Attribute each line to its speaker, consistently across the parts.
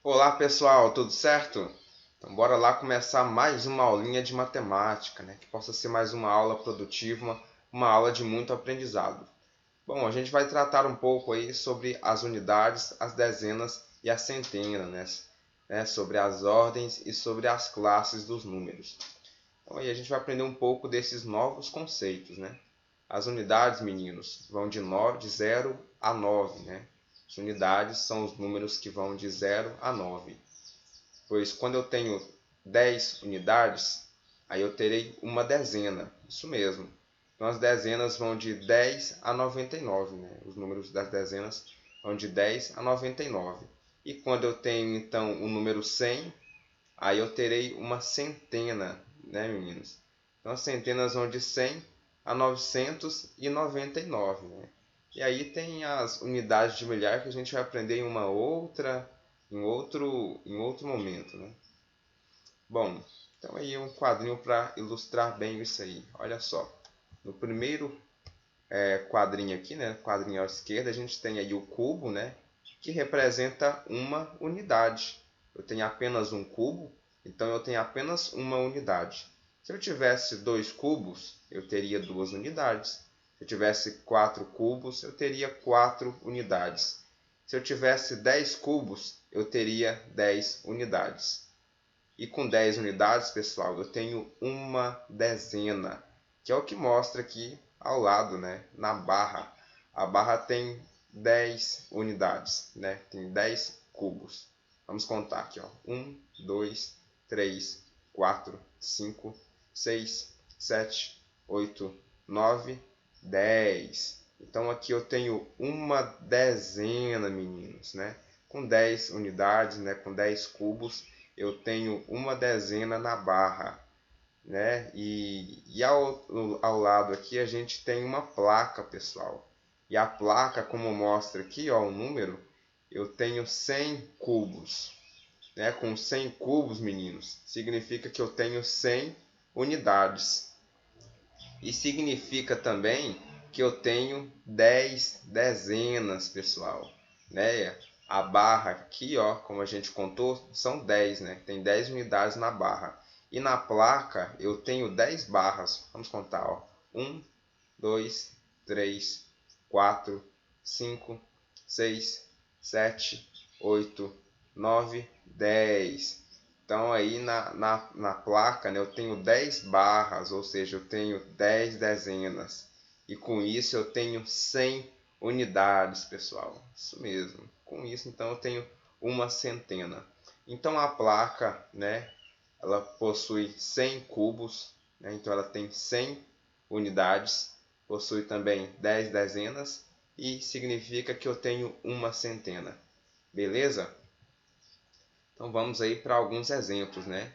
Speaker 1: Olá pessoal, tudo certo? Então bora lá começar mais uma aulinha de matemática, né? Que possa ser mais uma aula produtiva, uma aula de muito aprendizado. Bom, a gente vai tratar um pouco aí sobre as unidades, as dezenas e a centena, né? Sobre as ordens e sobre as classes dos números. Então aí a gente vai aprender um pouco desses novos conceitos, né? As unidades, meninos, vão de 0 a 9, né? As unidades são os números que vão de 0 a 9. Pois quando eu tenho 10 unidades, aí eu terei uma dezena. Isso mesmo. Então as dezenas vão de 10 a 99, né? Os números das dezenas vão de 10 a 99. E quando eu tenho então o número 100, aí eu terei uma centena, né, meninos? Então as centenas vão de 100 a 999, né? E aí tem as unidades de milhar que a gente vai aprender em outro momento, né? Bom, então aí um quadrinho para ilustrar bem isso aí. Olha só, no primeiro quadrinho aqui, né, quadrinho à esquerda, a gente tem aí o cubo, né, que representa uma unidade. Eu tenho apenas um cubo, então eu tenho apenas uma unidade. Se eu tivesse dois cubos, eu teria duas unidades. Se eu tivesse quatro cubos, eu teria quatro unidades. Se eu tivesse 10 cubos, eu teria 10 unidades. E com 10 unidades, pessoal, eu tenho uma dezena, que é o que mostra aqui ao lado, né, na barra. A barra tem 10 unidades, né? Tem 10 cubos. Vamos contar aqui, ó. 1, 2, 3, 4, 5, 6, 7, 8, 9, 10. Então aqui eu tenho uma dezena, meninos, né? Com 10 unidades, né? Com 10 cubos, eu tenho uma dezena na barra, né? E ao lado aqui a gente tem uma placa, pessoal. E a placa, como mostra aqui, ó, o número, eu tenho 100 cubos, né? Com 100 cubos, meninos, significa que eu tenho 100 unidades. E significa também que eu tenho 10 dezenas, pessoal, né? A barra aqui, ó, como a gente contou, são 10, né? Tem 10 unidades na barra. E na placa eu tenho 10 barras. Vamos contar, ó. 1, 2, 3, 4, 5, 6, 7, 8, 9, 10. Então aí na placa, né, eu tenho 10 barras, ou seja, eu tenho 10 dezenas. E com isso eu tenho 100 unidades, pessoal. Isso mesmo. Com isso então eu tenho uma centena. Então a placa, né, ela possui 100 cubos, né, então ela tem 100 unidades. Possui também 10 dezenas e significa que eu tenho uma centena. Beleza? Então vamos aí para alguns exemplos, né?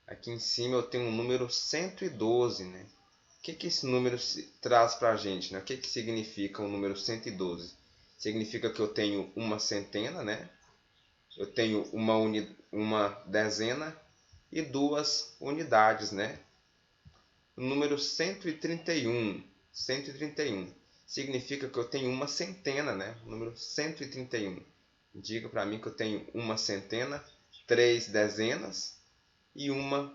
Speaker 1: Aqui em cima eu tenho o número 112, né? O que esse número traz para a gente, né? O que significa o número 112? Significa que eu tenho uma centena, né? Eu tenho uma dezena e duas unidades, né? O número 131, 131 significa que eu tenho uma centena, né? O número 131 indica para mim que eu tenho uma centena, três dezenas e uma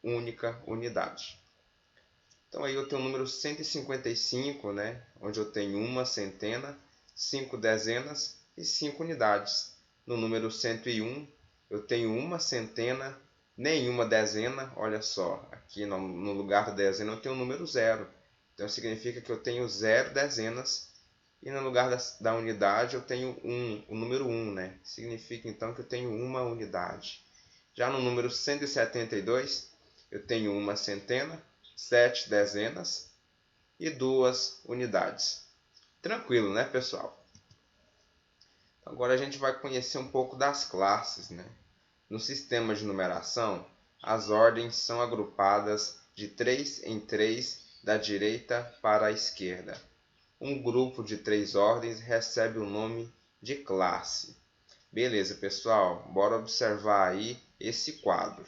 Speaker 1: única unidade. Então aí eu tenho o número 155, né? Onde eu tenho uma centena, cinco dezenas e cinco unidades. No número 101 eu tenho uma centena, nenhuma dezena. Olha só, aqui no lugar da dezena eu tenho o número zero. Então significa que eu tenho zero dezenas. E no lugar da unidade eu tenho o número 1, né? Significa então que eu tenho uma unidade. Já no número 172 eu tenho uma centena, sete dezenas e duas unidades. Tranquilo, né, pessoal? Agora a gente vai conhecer um pouco das classes, né? No sistema de numeração, as ordens são agrupadas de 3 em 3 da direita para a esquerda. Um grupo de 3 ordens recebe o nome de classe. Beleza, pessoal? Bora observar aí esse quadro.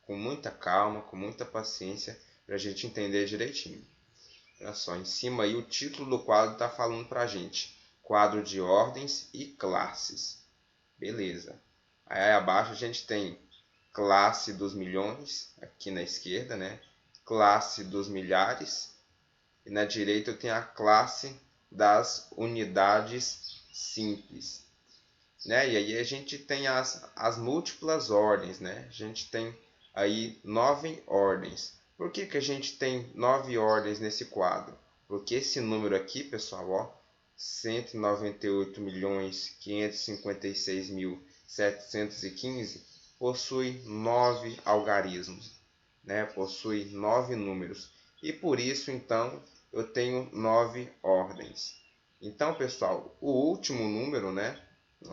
Speaker 1: Com muita calma, com muita paciência, para a gente entender direitinho. Olha só, em cima aí o título do quadro está falando para a gente. Quadro de ordens e classes. Beleza. Aí abaixo a gente tem classe dos milhões, aqui na esquerda, né? Classe dos milhares. E na direita eu tenho a classe das unidades simples. Né? E aí a gente tem as múltiplas ordens, né? A gente tem aí 9 ordens. Por que a gente tem 9 ordens nesse quadro? Porque esse número aqui, pessoal, ó, 198.556.715 possui 9 algarismos, né? Possui 9 números. E por isso, então, eu tenho 9 ordens. Então, pessoal, o último número, né?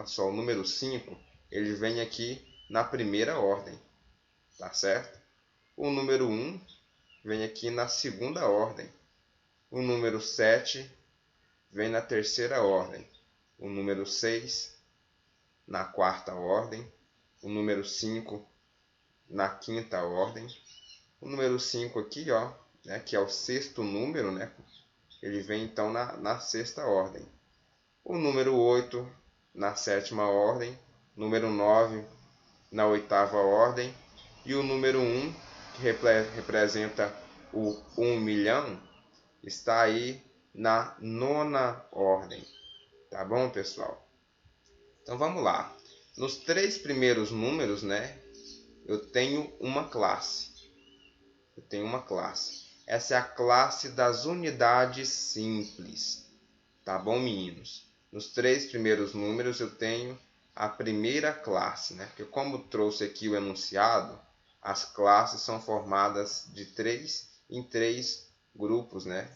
Speaker 1: Só o número 5, ele vem aqui na primeira ordem, tá certo? O número 1 vem aqui na segunda ordem. O número 7 vem na terceira ordem. O número 6 na quarta ordem. O número 5 na quinta ordem. O número 5 aqui, ó, né, que é o sexto número, né? Ele vem então na sexta ordem. O número 8 na sétima ordem, número 9 na oitava ordem e o número 1, que representa o 1 milhão, está aí na nona ordem. Tá bom, pessoal? Então vamos lá. Nos 3 primeiros números, né, eu tenho uma classe. Essa é a classe das unidades simples. Tá bom, meninos? Nos 3 primeiros números eu tenho a primeira classe, né? Porque como trouxe aqui o enunciado, as classes são formadas de 3 em 3 grupos, né?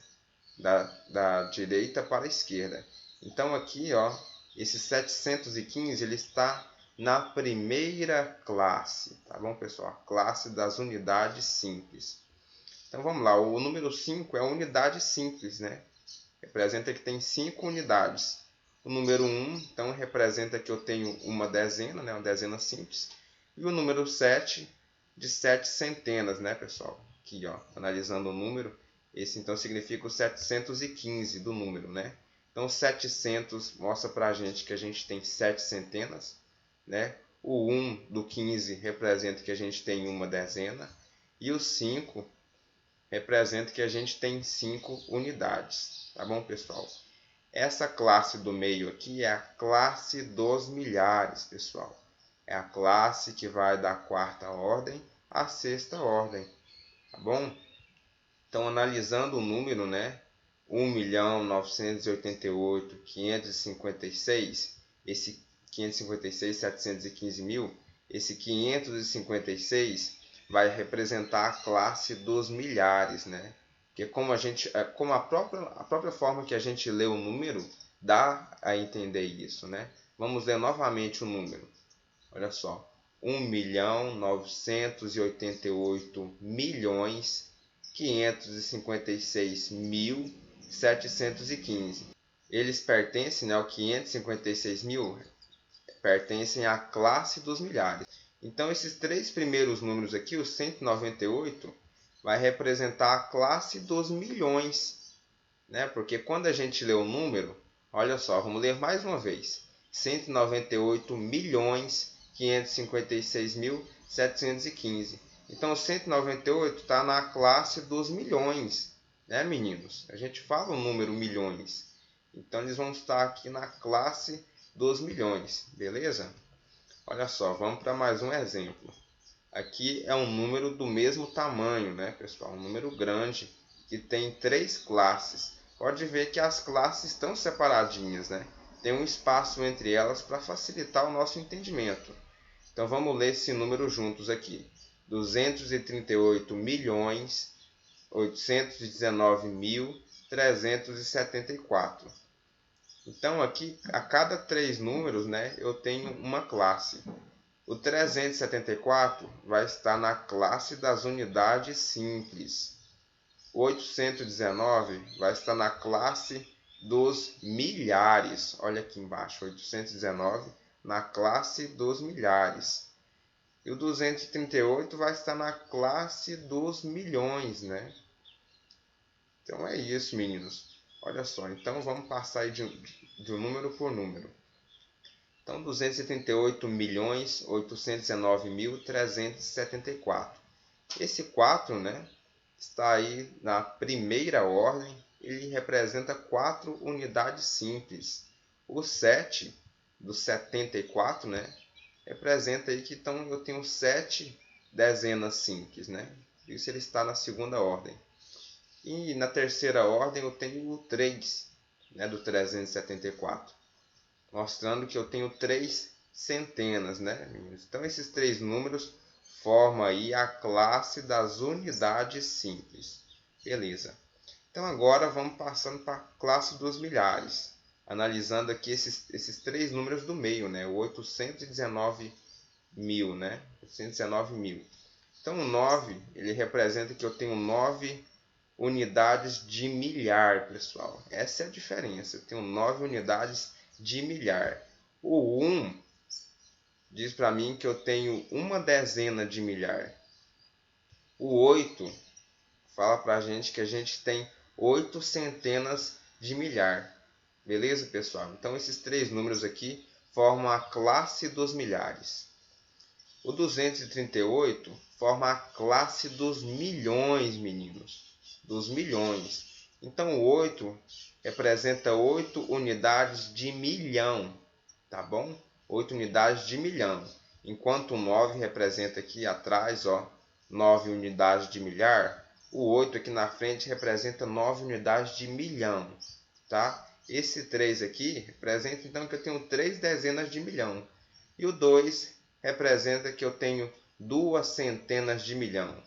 Speaker 1: Da direita para a esquerda. Então aqui, ó, esse 715 ele está na primeira classe, tá bom, pessoal? A classe das unidades simples. Então vamos lá, o número 5 é a unidade simples, né? Representa que tem 5 unidades. O número 1, então, representa que eu tenho uma dezena, né? Uma dezena simples. E o número 7, de 7 centenas, né, pessoal? Aqui, ó, analisando o número, esse então significa o 715 do número, né? Então, 700 mostra para a gente que a gente tem 7 centenas, né? O 1 do 15 representa que a gente tem uma dezena. E o 5 representa que a gente tem 5 unidades. Tá bom, pessoal? Essa classe do meio aqui é a classe dos milhares, pessoal. É a classe que vai da quarta ordem à sexta ordem. Tá bom? Então, analisando o número, né? 1.988.556, esse 556, 715 mil, esse 556 vai representar a classe dos milhares, né? Porque como a própria forma que a gente lê o número dá a entender isso, né? Vamos ler novamente o número. Olha só, 1.988.556.715. Eles pertencem, né, ao 556 mil, pertencem à classe dos milhares. Então, esses 3 primeiros números aqui, o 198, vai representar a classe dos milhões, né? Porque quando a gente lê o número, olha só, vamos ler mais uma vez. 198.556.715. Então, 198 está na classe dos milhões, né, meninos? A gente fala o número milhões. Então, eles vão estar aqui na classe dos milhões, beleza? Olha só, vamos para mais um exemplo. Aqui é um número do mesmo tamanho, né, pessoal? Um número grande que tem 3 classes. Pode ver que as classes estão separadinhas, né? Tem um espaço entre elas para facilitar o nosso entendimento. Então vamos ler esse número juntos aqui. 238.819.374. Então aqui, a cada 3 números, né, eu tenho uma classe. O 374 vai estar na classe das unidades simples. O 819 vai estar na classe dos milhares. Olha aqui embaixo, 819 na classe dos milhares. E o 238 vai estar na classe dos milhões, né? Então é isso, meninos. Olha só, então vamos passar aí de um número por número. Então, 238.819.374. Esse 4, né, está aí na primeira ordem, ele representa 4 unidades simples. O 7 do 74, né, representa aí que então eu tenho 7 dezenas simples, né? Por isso ele está na segunda ordem. E na terceira ordem eu tenho o 3, né, do 374, mostrando que eu tenho 3 centenas, né, meninos? Então esses 3 números formam aí a classe das unidades simples. Beleza. Então agora vamos passando para a classe dos milhares, analisando aqui esses 3 números do meio, né? O 819.000, né? 819.000. Então o 9, ele representa que eu tenho 9 unidades de milhar, pessoal. Essa é a diferença. Eu tenho 9 unidades de milhar. O 1 diz para mim que eu tenho uma dezena de milhar. O 8 fala para a gente que a gente tem 8 centenas de milhar. Beleza, pessoal? Então esses 3 números aqui formam a classe dos milhares. O 238 forma a classe dos milhões, meninos. Dos milhões. Então o 8 representa 8 unidades de milhão. Tá bom? 8 unidades de milhão. Enquanto o 9 representa aqui atrás, ó, 9 unidades de milhar. O 8 aqui na frente representa 9 unidades de milhão. Tá? Esse 3 aqui representa então que eu tenho 3 dezenas de milhão. E o 2 representa que eu tenho 2 centenas de milhão.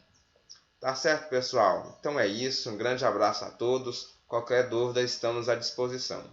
Speaker 1: Tá certo, pessoal? Então é isso. Um grande abraço a todos. Qualquer dúvida, estamos à disposição.